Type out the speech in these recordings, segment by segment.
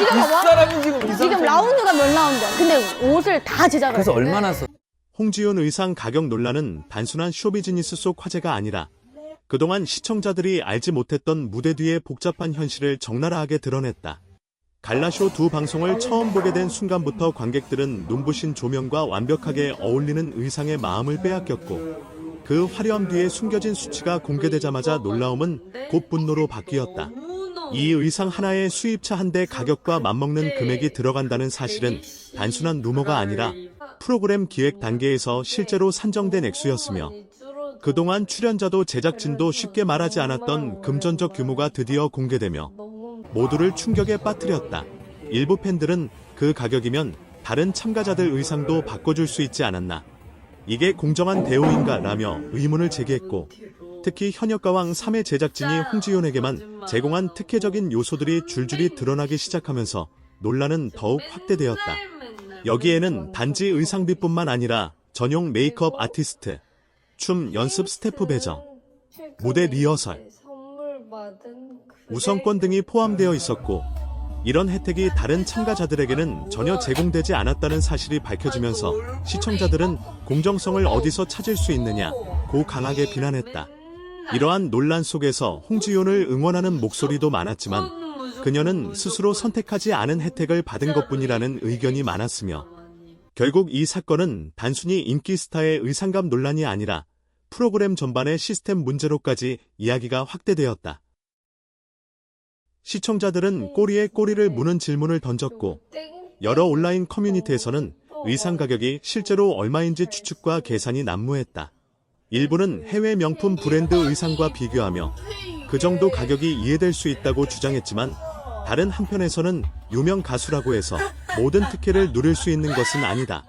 지금 봐봐. 윗사람이 지금 이상한 지금 라운드가 몇 라운드야. 근데 옷을 다 제작을 그래서 해. 얼마나 써? 홍지윤 의상 가격 논란은 단순한 쇼비즈니스 속 화제가 아니라 그동안 시청자들이 알지 못했던 무대 뒤의 복잡한 현실을 적나라하게 드러냈다. 갈라쇼 두 방송을 처음 보게 된 순간부터 관객들은 눈부신 조명과 완벽하게 어울리는 의상에 마음을 빼앗겼고 그 화려함 뒤에 숨겨진 수치가 공개되자마자 놀라움은 곧 분노로 바뀌었다. 이 의상 하나에 수입차 한 대 가격과 맞먹는 금액이 들어간다는 사실은 단순한 루머가 아니라 프로그램 기획 단계에서 실제로 산정된 액수였으며 그동안 출연자도 제작진도 쉽게 말하지 않았던 금전적 규모가 드디어 공개되며 모두를 충격에 빠뜨렸다. 일부 팬들은 그 가격이면 다른 참가자들 의상도 바꿔줄 수 있지 않았나. 이게 공정한 대우인가 라며 의문을 제기했고 특히 현역가왕 3회 제작진이 홍지윤에게만 제공한 특혜적인 요소들이 줄줄이 드러나기 시작하면서 논란은 더욱 확대되었다. 여기에는 단지 의상비뿐만 아니라 전용 메이크업 아티스트, 춤 연습 스태프 배정, 무대 리허설, 우선권 등이 포함되어 있었고 이런 혜택이 다른 참가자들에게는 전혀 제공되지 않았다는 사실이 밝혀지면서 시청자들은 공정성을 어디서 찾을 수 있느냐고 강하게 비난했다. 이러한 논란 속에서 홍지윤을 응원하는 목소리도 많았지만 그녀는 스스로 선택하지 않은 혜택을 받은 것뿐이라는 의견이 많았으며 결국 이 사건은 단순히 인기 스타의 의상감 논란이 아니라 프로그램 전반의 시스템 문제로까지 이야기가 확대되었다. 시청자들은 꼬리에 꼬리를 무는 질문을 던졌고 여러 온라인 커뮤니티에서는 의상 가격이 실제로 얼마인지 추측과 계산이 난무했다. 일부는 해외 명품 브랜드 의상과 비교하며 그 정도 가격이 이해될 수 있다고 주장했지만 다른 한편에서는 유명 가수라고 해서 모든 특혜를 누릴 수 있는 것은 아니다.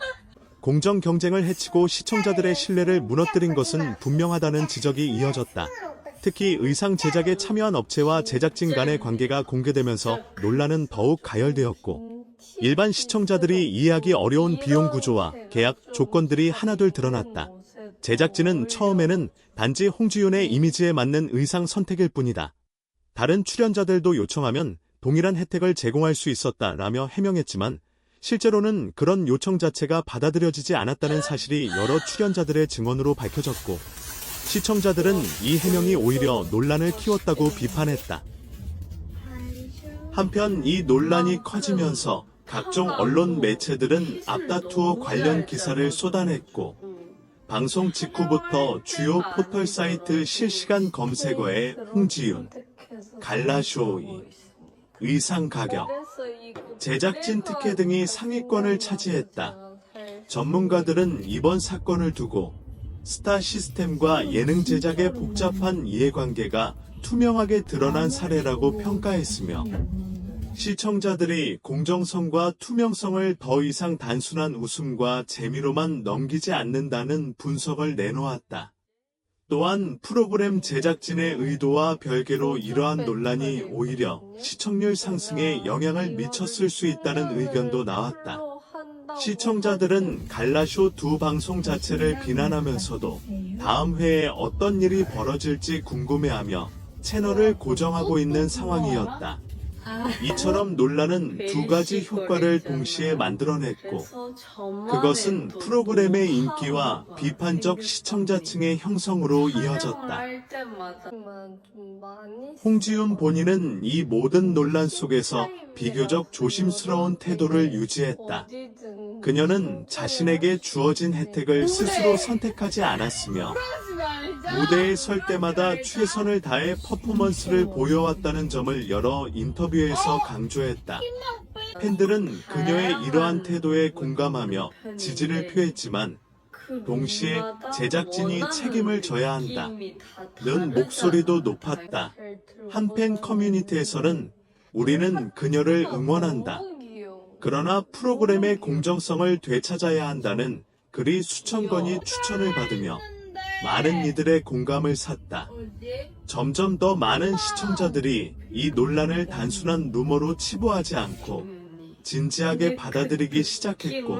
공정 경쟁을 해치고 시청자들의 신뢰를 무너뜨린 것은 분명하다는 지적이 이어졌다. 특히 의상 제작에 참여한 업체와 제작진 간의 관계가 공개되면서 논란은 더욱 가열되었고 일반 시청자들이 이해하기 어려운 비용 구조와 계약 조건들이 하나둘 드러났다. 제작진은 처음에는 단지 홍지윤의 이미지에 맞는 의상 선택일 뿐이다. 다른 출연자들도 요청하면 동일한 혜택을 제공할 수 있었다라며 해명했지만 실제로는 그런 요청 자체가 받아들여지지 않았다는 사실이 여러 출연자들의 증언으로 밝혀졌고 시청자들은 이 해명이 오히려 논란을 키웠다고 비판했다. 한편 이 논란이 커지면서 각종 언론 매체들은 앞다투어 관련 기사를 쏟아냈고 방송 직후부터 주요 포털 사이트 실시간 검색어에 홍지윤, 갈라쇼이, 의상 가격, 제작진 특혜 등이 상위권을 차지했다. 전문가들은 이번 사건을 두고 스타 시스템과 예능 제작의 복잡한 이해관계가 투명하게 드러난 사례라고 평가했으며 시청자들이 공정성과 투명성을 더 이상 단순한 웃음과 재미로만 넘기지 않는다는 분석을 내놓았다. 또한 프로그램 제작진의 의도와 별개로 이러한 논란이 오히려 시청률 상승에 영향을 미쳤을 수 있다는 의견도 나왔다. 시청자들은 갈라쇼 두 방송 자체를 비난하면서도 다음 회에 어떤 일이 벌어질지 궁금해하며 채널을 고정하고 있는 상황이었다. 이처럼 논란은 두 가지 효과를 동시에 만들어냈고 그것은 프로그램의 인기와 비판적 시청자층의 형성으로 이어졌다. 홍지윤 본인은 이 모든 논란 속에서 비교적 조심스러운 태도를 유지했다. 그녀는 자신에게 주어진 혜택을 스스로 선택하지 않았으며 무대에 설 때마다 최선을 다해 퍼포먼스를 보여왔다는 점을 여러 인터뷰에서 강조했다. 팬들은 그녀의 이러한 태도에 공감하며 지지를 표했지만 동시에 제작진이 책임을 져야 한다. 는 목소리도 높았다. 한 팬 커뮤니티에서는 우리는 그녀를 응원한다. 그러나 프로그램의 공정성을 되찾아야 한다는 글이 수천 건이 추천을 받으며 많은 이들의 공감을 샀다. 점점 더 많은 시청자들이 이 논란을 단순한 루머로 치부하지 않고 진지하게 받아들이기 시작했고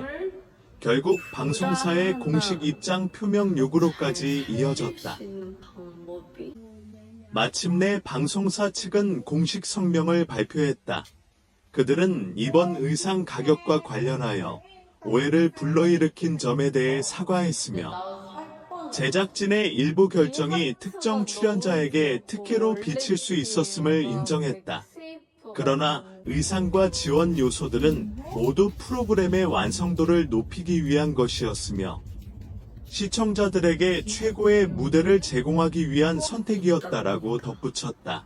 결국 방송사의 공식 입장 표명 요구로까지 이어졌다. 마침내 방송사 측은 공식 성명을 발표했다. 그들은 이번 의상 가격과 관련하여 오해를 불러일으킨 점에 대해 사과했으며 제작진의 일부 결정이 특정 출연자에게 특혜로 비칠 수 있었음을 인정했다. 그러나 의상과 지원 요소들은 모두 프로그램의 완성도를 높이기 위한 것이었으며 시청자들에게 최고의 무대를 제공하기 위한 선택이었다라고 덧붙였다.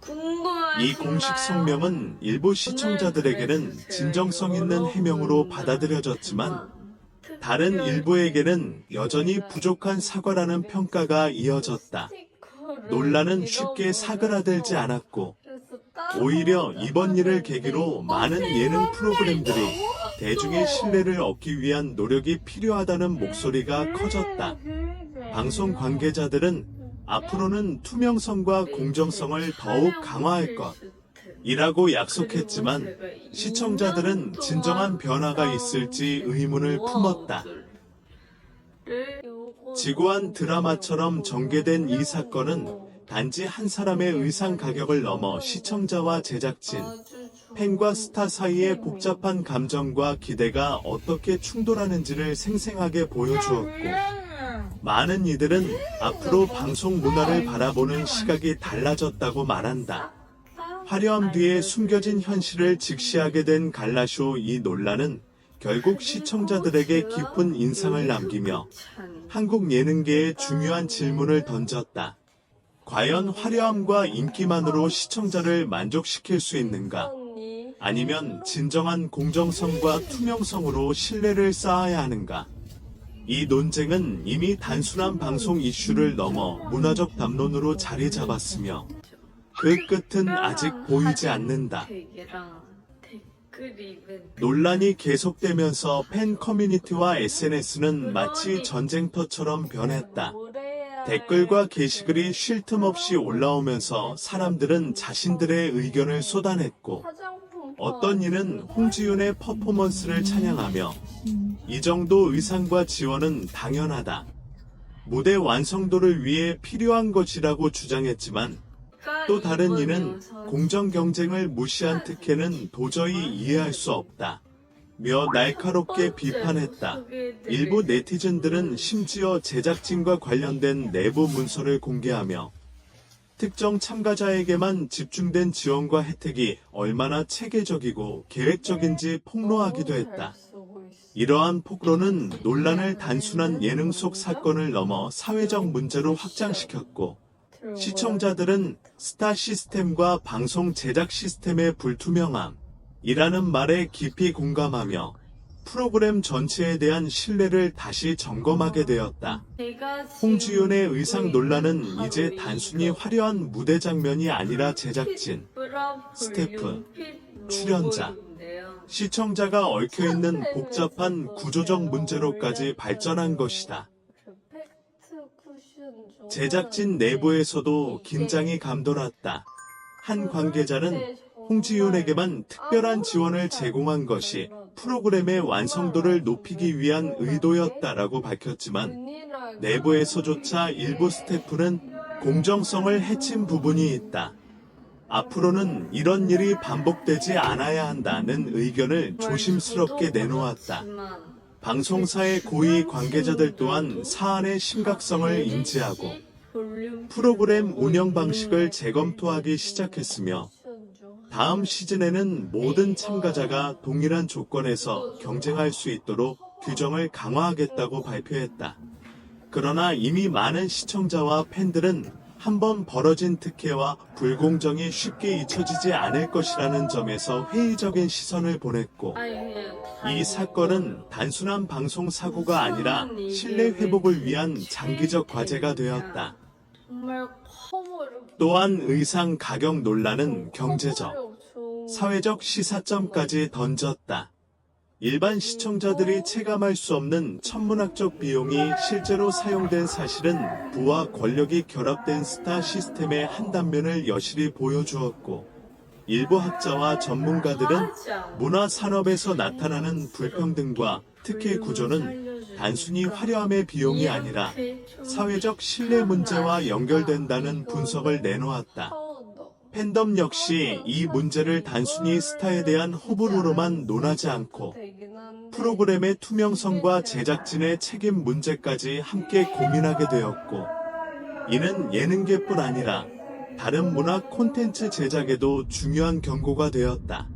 이 공식 성명은 일부 시청자들에게는 진정성 있는 해명으로 받아들여졌지만 다른 일부에게는 여전히 부족한 사과라는 평가가 이어졌다. 논란은 쉽게 사그라들지 않았고 오히려 이번 일을 계기로 많은 예능 프로그램들이 대중의 신뢰를 얻기 위한 노력이 필요하다는 목소리가 커졌다. 방송 관계자들은 앞으로는 투명성과 공정성을 더욱 강화할 것이라고 약속했지만 시청자들은 진정한 변화가 있을지 의문을 품었다. 지구한 드라마처럼 전개된 이 사건은 단지 한 사람의 의상 가격을 넘어 시청자와 제작진, 팬과 스타 사이의 복잡한 감정과 기대가 어떻게 충돌하는지를 생생하게 보여주었고, 많은 이들은 앞으로 방송 문화를 바라보는 시각이 달라졌다고 말한다. 화려함 뒤에 숨겨진 현실을 직시하게 된 갈라쇼 이 논란은 결국 시청자들에게 깊은 인상을 남기며 한국 예능계에 중요한 질문을 던졌다. 과연 화려함과 인기만으로 시청자를 만족시킬 수 있는가? 아니면 진정한 공정성과 투명성으로 신뢰를 쌓아야 하는가? 이 논쟁은 이미 단순한 방송 이슈를 넘어 문화적 담론으로 자리 잡았으며 그 끝은 아직 보이지 않는다. 논란이 계속되면서 팬 커뮤니티와 SNS는 마치 전쟁터처럼 변했다. 댓글과 게시글이 쉴 틈 없이 올라오면서 사람들은 자신들의 의견을 쏟아냈고 어떤 이는 홍지윤의 퍼포먼스를 찬양하며 이 정도 의상과 지원은 당연하다. 무대 완성도를 위해 필요한 것이라고 주장했지만 또 다른 이는 공정 경쟁을 무시한 특혜는 도저히 이해할 수 없다. 며 날카롭게 비판했다. 일부 네티즌들은 심지어 제작진과 관련된 내부 문서를 공개하며 특정 참가자에게만 집중된 지원과 혜택이 얼마나 체계적이고 계획적인지 폭로하기도 했다. 이러한 폭로는 논란을 단순한 예능 속 사건을 넘어 사회적 문제로 확장시켰고 시청자들은 스타 시스템과 방송 제작 시스템의 불투명함이라는 말에 깊이 공감하며 프로그램 전체에 대한 신뢰를 다시 점검하게 되었다. 홍지윤의 의상 논란은 이제 단순히 화려한 무대 장면이 아니라 제작진, 스태프, 출연자, 시청자가 얽혀있는 복잡한 구조적 문제로까지 발전한 것이다. 제작진 내부에서도 긴장이 감돌았다. 한 관계자는 홍지윤에게만 특별한 지원을 제공한 것이 프로그램의 완성도를 높이기 위한 의도였다라고 밝혔지만 내부에서조차 일부 스태프는 공정성을 해친 부분이 있다. 앞으로는 이런 일이 반복되지 않아야 한다는 의견을 조심스럽게 내놓았다. 방송사의 고위 관계자들 또한 사안의 심각성을 인지하고 프로그램 운영 방식을 재검토하기 시작했으며 다음 시즌에는 모든 참가자가 동일한 조건에서 경쟁할 수 있도록 규정을 강화하겠다고 발표했다. 그러나 이미 많은 시청자와 팬들은 한번 벌어진 특혜와 불공정이 쉽게 잊혀지지 않을 것이라는 점에서 회의적인 시선을 보냈고 이 사건은 단순한 방송 사고가 아니라 신뢰 회복을 위한 장기적 과제가 되었다. 또한 의상 가격 논란은 경제적, 사회적 시사점까지 던졌다. 일반 시청자들이 체감할 수 없는 천문학적 비용이 실제로 사용된 사실은 부와 권력이 결합된 스타 시스템의 한 단면을 여실히 보여주었고 일부 학자와 전문가들은 문화산업에서 나타나는 불평등과 특혜 구조는 단순히 화려함의 비용이 아니라 사회적 신뢰 문제와 연결된다는 분석을 내놓았다. 팬덤 역시 이 문제를 단순히 스타에 대한 호불호로만 논하지 않고 프로그램의 투명성과 제작진의 책임 문제까지 함께 고민하게 되었고, 이는 예능계뿐 아니라 다른 문화 콘텐츠 제작에도 중요한 경고가 되었다.